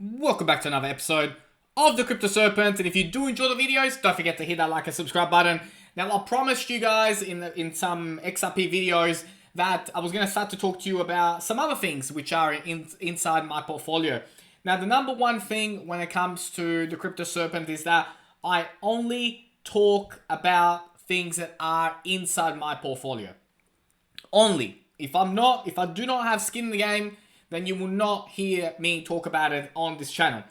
Welcome back to another episode of the Crypto Serpent, and if you do enjoy the videos, don't forget to hit that like and subscribe button. Now, I promised you guys in some XRP videos that I was going to start to talk to you about some other things which are inside my portfolio. Now, the number one thing when it comes to the Crypto Serpent is that I only talk about things that are inside my portfolio. Only. If I do not have skin in the game, then you will not hear me talk about it on this channel.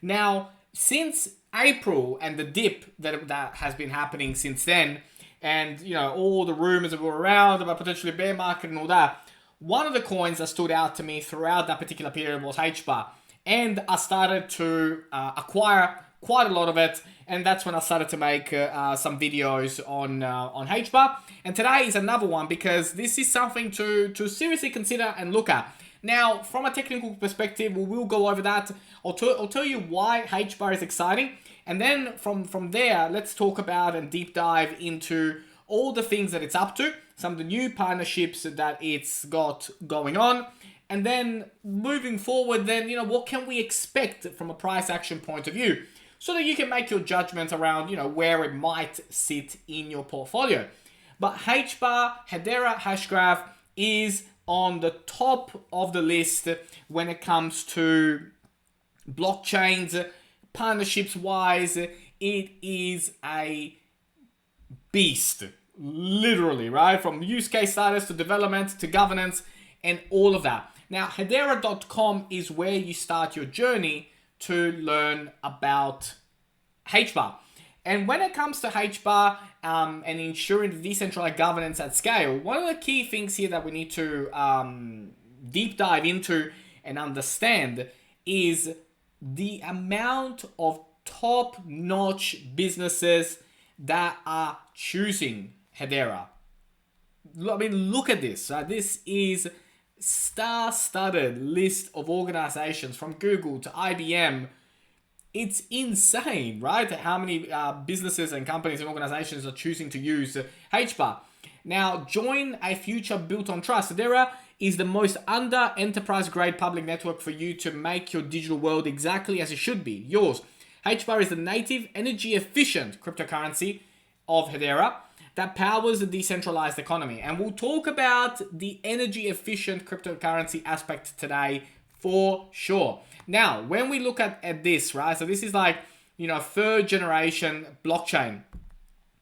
Now, since April and the dip that has been happening since then, and all the rumors that were around about potentially bear market and all that, one of the coins that stood out to me throughout that particular period was Hbar, and I started to acquire quite a lot of it, and that's when I started to make some videos on Hbar. And today is another one because this is something to seriously consider and look at. Now, from a technical perspective, we will go over that. I'll tell you why Hbar is exciting, and then from there, let's talk about and deep dive into all the things that it's up to, some of the new partnerships that it's got going on, and then moving forward, then what can we expect from a price action point of view, so that you can make your judgment around where it might sit in your portfolio. But Hbar, Hedera Hashgraph, is on the top of the list when it comes to blockchains, partnerships wise. It is a beast, literally, right? From use case status to development to governance and all of that. Now, Hedera.com is where you start your journey to learn about Hbar. And when it comes to Hbar and ensuring the decentralized governance at scale, one of the key things here that we need to deep dive into and understand is the amount of top-notch businesses that are choosing Hedera. I mean, look at this. This is star-studded list of organizations from Google to IBM. It's insane, right? How many businesses and companies and organizations are choosing to use Hbar. Now, join a future built on trust. Hedera is the most under enterprise-grade public network for you to make your digital world exactly as it should be, yours. Hbar is the native, energy-efficient cryptocurrency of Hedera that powers the decentralized economy. And we'll talk about the energy-efficient cryptocurrency aspect today for sure. Now, when we look at this, right? So this is like, third generation blockchain.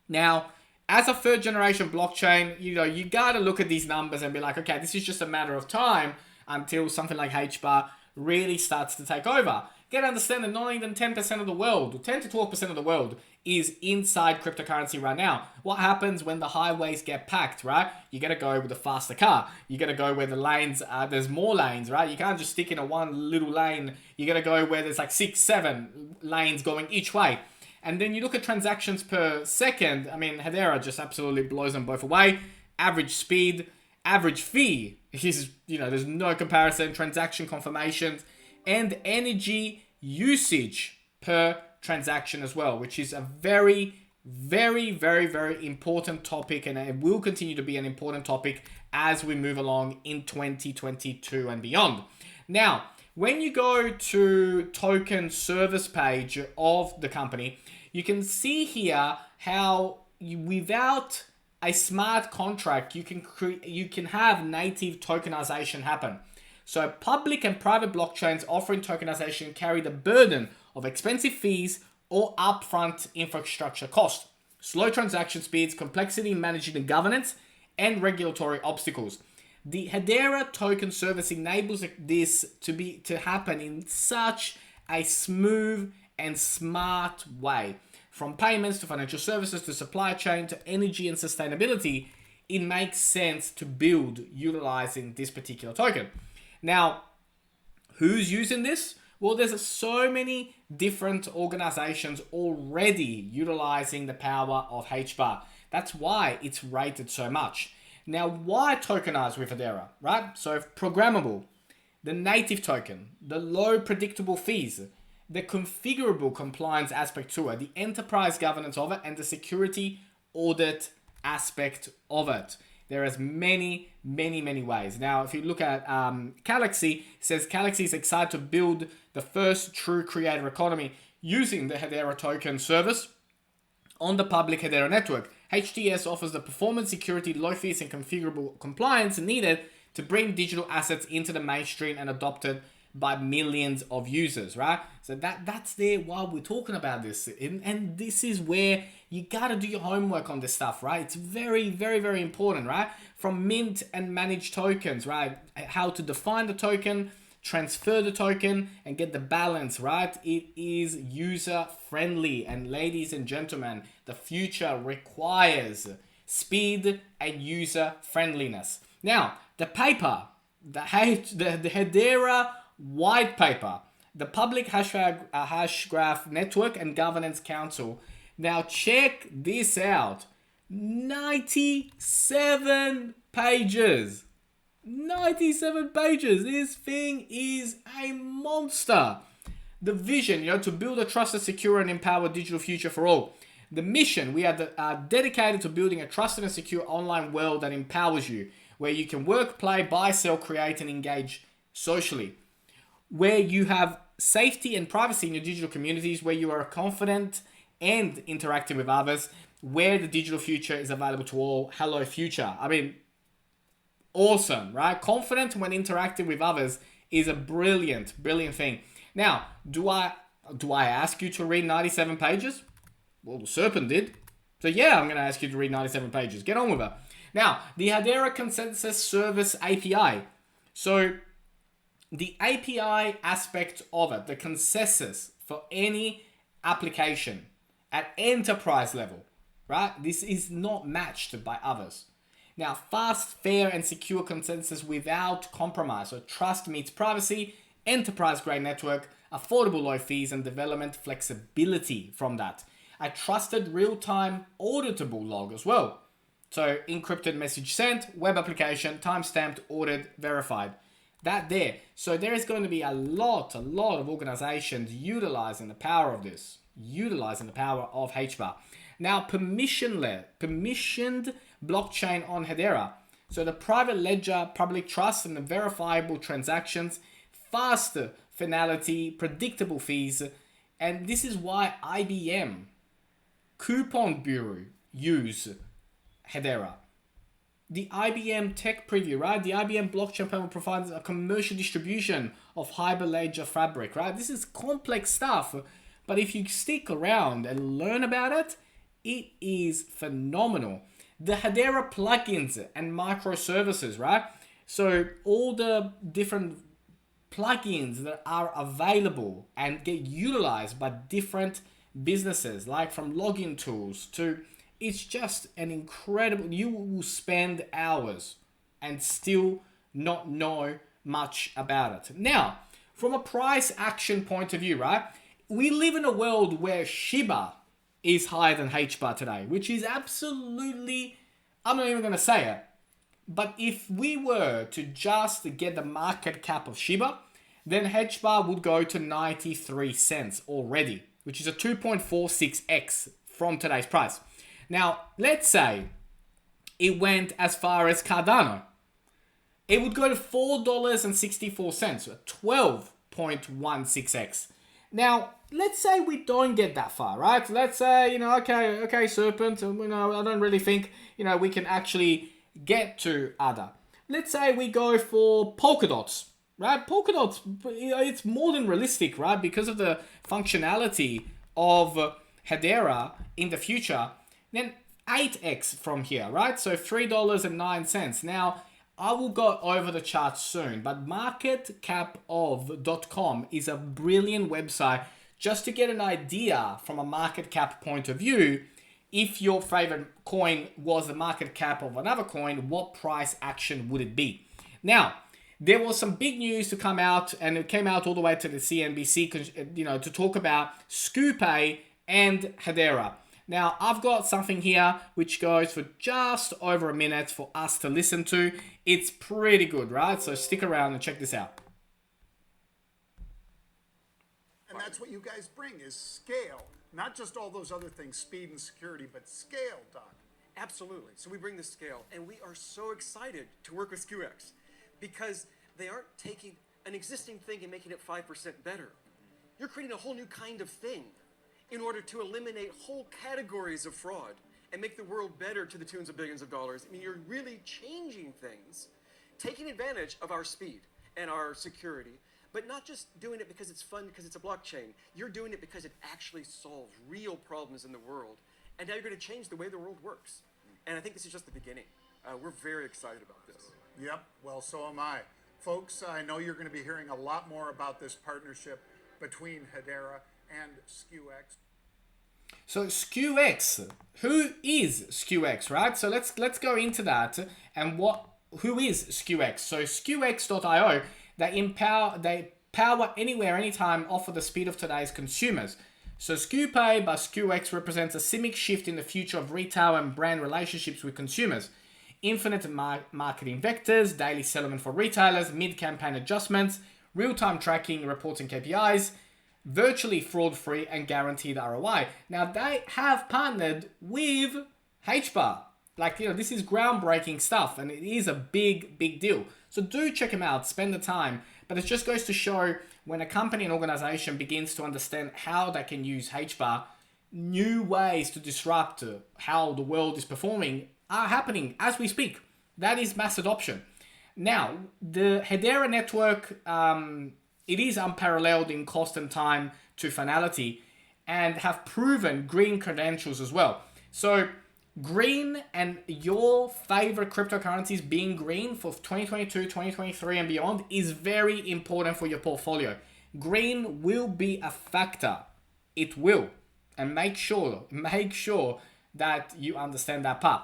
Now, as a third generation blockchain, you got to look at these numbers and be like, okay, this is just a matter of time until something like Hbar really starts to take over. You got to understand that not even 10% of the world, 10 to 12% of the world is inside cryptocurrency right now. What happens when the highways get packed, right? You got to go with a faster car. You got to go where the lanes, there's more lanes, right? You can't just stick in a one little lane. You got to go where there's like 6, 7 lanes going each way. And then you look at transactions per second. I mean, Hedera just absolutely blows them both away. Average speed, average fee is, there's no comparison. Transaction confirmations and energy usage per transaction as well, which is a very, very, very, very important topic, and it will continue to be an important topic as we move along in 2022 and beyond. Now, when you go to token service page of the company, you can see here how without a smart contract, you can have native tokenization happen. So public and private blockchains offering tokenization carry the burden of expensive fees or upfront infrastructure cost, slow transaction speeds, complexity in managing the governance, and regulatory obstacles. The Hedera token service enables this to happen in such a smooth and smart way. From payments to financial services to supply chain to energy and sustainability, it makes sense to build utilizing this particular token. Now, who's using this? Well, there's so many different organizations already utilizing the power of Hbar. That's why it's rated so much. Now, why tokenize with Hedera, right? So programmable, the native token, the low predictable fees, the configurable compliance aspect to it, the enterprise governance of it, and the security audit aspect of it. There is many, many, many ways. Now, if you look at Galaxy, it says Galaxy is excited to build the first true creator economy using the Hedera token service on the public Hedera network. HTS offers the performance, security, low fees, and configurable compliance needed to bring digital assets into the mainstream and adopted by millions of users, right? So that's there while we're talking about this. And this is where you got to do your homework on this stuff, right? It's very, very, very important, right? From mint and managed tokens, right? How to define the token, transfer the token, and get the balance, right? It is user friendly. And ladies and gentlemen, the future requires speed and user friendliness. Now, the paper, the Hedera white paper, the Public Hashgraph Network and Governance Council. Now check this out. 97 pages. 97 pages. This thing is a monster. The vision, to build a trusted, secure, and empowered digital future for all. The mission, we are dedicated to building a trusted and secure online world that empowers you, where you can work, play, buy, sell, create, and engage socially. Where you have safety and privacy in your digital communities, where you are confident and interacting with others, where the digital future is available to all. Hello, future. I mean, awesome, right? Confident when interacting with others is a brilliant, brilliant thing. Now, do I ask you to read 97 pages? Well, the Serpent did. So yeah, I'm going to ask you to read 97 pages. Get on with it. Now, the Hedera Consensus Service API. So the API aspect of it, the consensus for any application at enterprise level, right? This is not matched by others. Now, fast, fair, and secure consensus without compromise. So trust meets privacy, enterprise-grade network, affordable low fees, and development flexibility from that. A trusted real-time auditable log as well. So encrypted message sent, web application, timestamped, audited, verified. That there. So there is going to be a lot of organizations utilizing the power of this, utilizing the power of Hbar. Now, permissioned blockchain on Hedera. So the private ledger, public trust, and the verifiable transactions, faster finality, predictable fees. And this is why IBM, Coupon Bureau use Hedera. The IBM Tech Preview, right? The IBM blockchain panel provides a commercial distribution of Hyperledger Fabric, right? This is complex stuff, but if you stick around and learn about it, it is phenomenal. The Hedera plugins and microservices, right? So all the different plugins that are available and get utilized by different businesses, like from login tools to, it's just an incredible, you will spend hours and still not know much about it. Now, from a price action point of view, right? We live in a world where Shiba is higher than Hbar today, which is absolutely, I'm not even going to say it. But if we were to just get the market cap of Shiba, then Hbar would go to 93 cents already, which is a 2.46x from today's price. Now, let's say it went as far as Cardano. It would go to $4.64, a 12.16x. Now, let's say we don't get that far, right? Let's say, okay, Serpent, I don't really think, we can actually get to ADA. Let's say we go for Polkadots, right? Polkadots, it's more than realistic, right? Because of the functionality of Hedera in the future. Then 8x from here, right? So $3.09. Now, I will go over the chart soon, but marketcapof.com is a brilliant website just to get an idea from a market cap point of view. If your favorite coin was the market cap of another coin, what price action would it be? Now, there was some big news to come out, and it came out all the way to the CNBC, to talk about Scoopay and Hedera. Now, I've got something here which goes for just over a minute for us to listen to. It's pretty good, right? So stick around and check this out. And that's what you guys bring is scale. Not just all those other things, speed and security, but scale, Doc. Absolutely. So we bring the scale, and we are so excited to work with SKUX because they aren't taking an existing thing and making it 5% better. You're creating a whole new kind of thing in order to eliminate whole categories of fraud and make the world better to the tunes of billions of dollars. I mean, you're really changing things, taking advantage of our speed and our security, but not just doing it because it's fun, because it's a blockchain. You're doing it because it actually solves real problems in the world, and now you're going to change the way the world works. And I think this is just the beginning. We're very excited about this. Yep, well, so am I. Folks, I know you're going to be hearing a lot more about this partnership between Hedera and SKUX. So SKUX, who is SKUX, right? So let's go into that and who is SKUX? So SKUX.io, they power anywhere, anytime, offer the speed of today's consumers. So SKUPay by SKUX represents a seismic shift in the future of retail and brand relationships with consumers. Infinite marketing vectors, daily settlement for retailers, mid-campaign adjustments, real-time tracking, reports and KPIs, virtually fraud-free and guaranteed ROI. Now, they have partnered with Hbar. Like, this is groundbreaking stuff, and it is a big, big deal. So do check them out, spend the time. But it just goes to show when a company and organization begins to understand how they can use Hbar, new ways to disrupt how the world is performing are happening as we speak. That is mass adoption. Now, the Hedera network, it is unparalleled in cost and time to finality and have proven green credentials as well. So green and your favorite cryptocurrencies being green for 2022, 2023 and beyond is very important for your portfolio. Green will be a factor. It will. And make sure that you understand that part.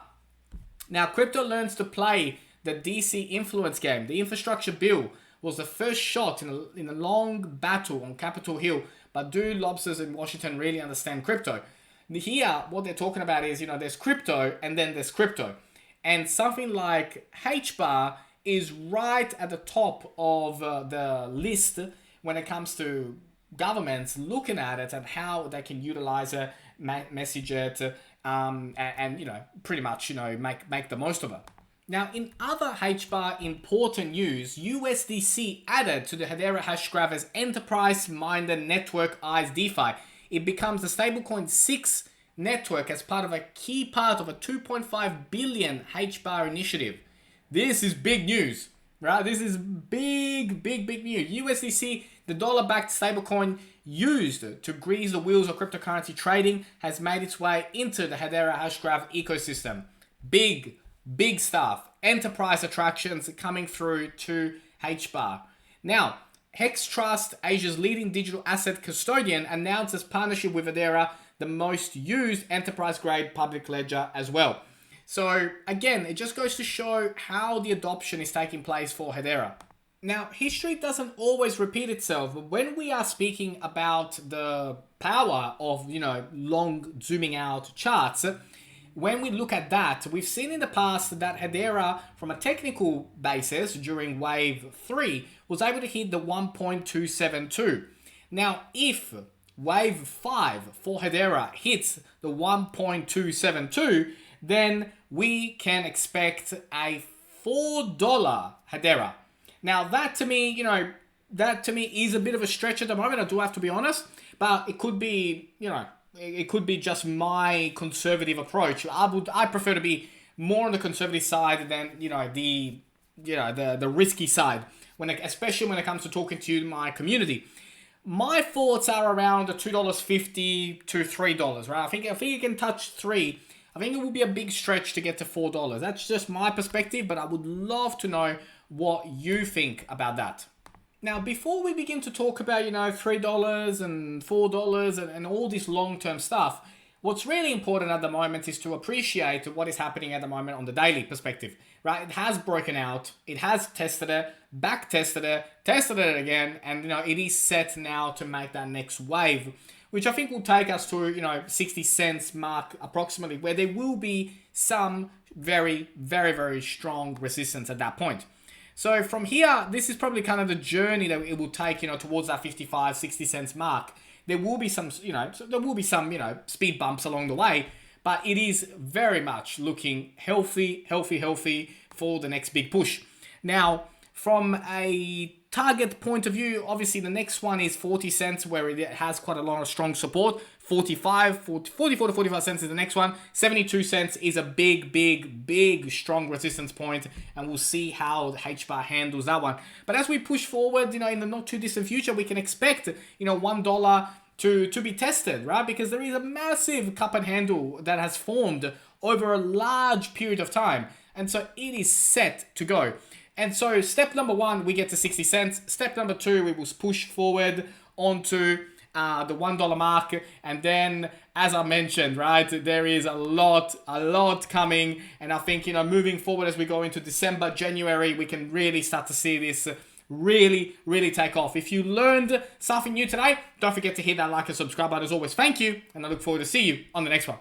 Now, crypto learns to play the DC influence game. The infrastructure bill was the first shot in a long battle on Capitol Hill, but do lobsters in Washington really understand crypto? Here, what they're talking about is, there's crypto and then there's crypto. And something like Hbar is right at the top of the list when it comes to governments looking at it and how they can utilize it, message it, and pretty much, make the most of it. Now, in other Hbar important news, USDC added to the Hedera Hashgraph as enterprise-minded network eyes DeFi. It becomes the stablecoin 6 network as part of a key part of a 2.5 billion Hbar initiative. This is big news, right? This is big news. USDC, the dollar-backed stablecoin used to grease the wheels of cryptocurrency trading, has made its way into the Hedera Hashgraph ecosystem. Big stuff. Enterprise attractions coming through to Hbar. Now, Hex Trust, Asia's leading digital asset custodian, announces partnership with Hedera, the most used enterprise-grade public ledger as well. So again, it just goes to show how the adoption is taking place for Hedera. Now, history doesn't always repeat itself, but when we are speaking about the power of, long zooming out charts, when we look at that, we've seen in the past that Hedera, from a technical basis during wave 3, was able to hit the 1.272. Now, if wave 5 for Hedera hits the 1.272, then we can expect a $4 Hedera. Now, that to me is a bit of a stretch at the moment, I do have to be honest, but it could be, it could be just my conservative approach. I prefer to be more on the conservative side than the risky side especially when it comes to talking to my community. My thoughts are around the $2.50 to $3, right? I think it can touch $3. I think it will be a big stretch to get to $4. That's just my perspective, but I would love to know what you think about that. Now, before we begin to talk about, $3 and $4 and all this long-term stuff, what's really important at the moment is to appreciate what is happening at the moment on the daily perspective, right? It has broken out, it has tested it, back-tested it, tested it again, and, it is set now to make that next wave, which I think will take us to, 60 cents mark approximately, where there will be some very, very, very strong resistance at that point. So from here, this is probably kind of the journey that it will take, towards that 55, 60 cents mark. There will be some, speed bumps along the way, but it is very much looking healthy for the next big push. Now, from a target point of view, obviously the next one is 40 cents, where it has quite a lot of strong support. 44 to 45 cents is the next one. 72 cents is a big strong resistance point, and we'll see how the Hbar handles that one. But as we push forward, in the not too distant future, we can expect, $1 to be tested, right? Because there is a massive cup and handle that has formed over a large period of time, and so it is set to go. And so step number 1, we get to 60 cents. Step number 2, we will push forward onto the $1 mark. And then, as I mentioned, right, there is a lot coming. And I think, moving forward as we go into December, January, we can really start to see this really take off. If you learned something new today, don't forget to hit that like and subscribe button. As always, thank you. And I look forward to see you on the next one.